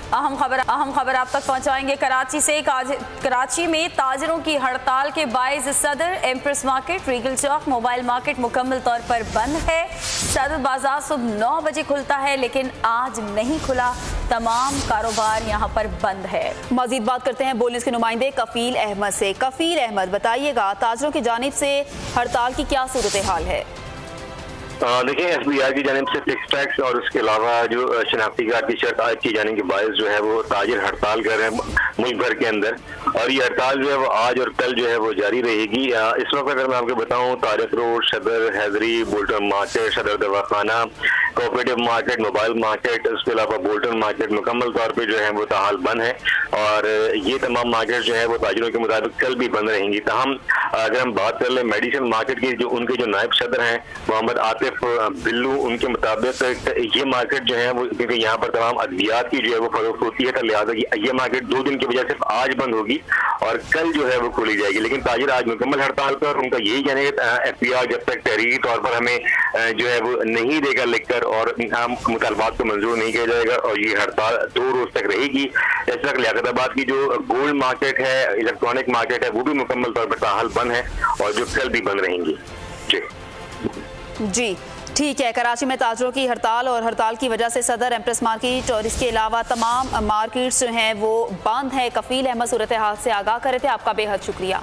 अहम खबर आप तक पहुंचाएंगे कराची से। कराची में ताजरों की हड़ताल के बायस सदर, एम्प्रेस मार्केट, रीगल चौक, मोबाइल मार्केट मुकम्मल तौर पर बंद है। सदर बाजार सुबह 9 बजे खुलता है लेकिन आज नहीं खुला, तमाम कारोबार यहां पर बंद है। मजीद बात करते हैं बोलने के नुमाइंदे कफील अहमद से। कफील अहमद, बताइएगा ताजरों की जानिब से हड़ताल की क्या सूरत हाल है? देखिए, SBI की जानिब से फिक्स टैक्स और उसके अलावा जो शनाख्ती कार्ड की शर्त आयद की जाने के बायस जो है वो ताजिर हड़ताल कर रहे हैं मुल्क भर के अंदर, और ये हड़ताल जो है वो आज और कल जो है वो जारी रहेगी। इस वक्त अगर मैं आपको बताऊं, तारिक रोड, सदर हैदरी, बोल्टन मार्केट, सदर दवाखाना, कोऑपरेटिव मार्केट, मोबाइल मार्केट, उसके अलावा बोल्टन मार्केट मुकम्मल तौर पर जो है वो ताहाल बंद है, और ये तमाम मार्केट जो है वो ताजिरों के मुताबिक कल भी बंद रहेंगी। ताहम अगर हम बात कर ले मेडिसिन मार्केट की, जो उनके जो नायब सदर हैं मोहम्मद आतिफ बिल्लू, उनके मुताबिक ये मार्केट जो है वो, क्योंकि यहाँ पर तमाम अद्वियात की जो है वो फरोख्त होती है, तो लिहाजा ये मार्केट 2 दिन की वजह सिर्फ आज बंद होगी और कल जो है वो खोली जाएगी। लेकिन ताजिर आज मुकम्मल हड़ताल पर, उनका यही कहना है कि FBI जब तक तहरीरी तौर पर हमें जो है वो नहीं देगा लिखकर और मुतालबात को मंजूर नहीं किया जाएगा, और ये हड़ताल 2 रोज तक रहेगी। इस वक्त लियाकताबाद की जो गोल्ड मार्केट है, इलेक्ट्रॉनिक मार्केट है, वो भी मुकम्मल तौर पर ताहाल बंद है और जो कल भी बंद रहेंगी। जी ठीक है। कराची में ताजरों की हड़ताल और हड़ताल की वजह से सदर, एम्प्रेस मार्केट और इसके अलावा तमाम मार्केट्स जो हैं वो बंद है। कफील अहमद सूरत हाल से आगाह कर रहे थे, आपका बेहद शुक्रिया।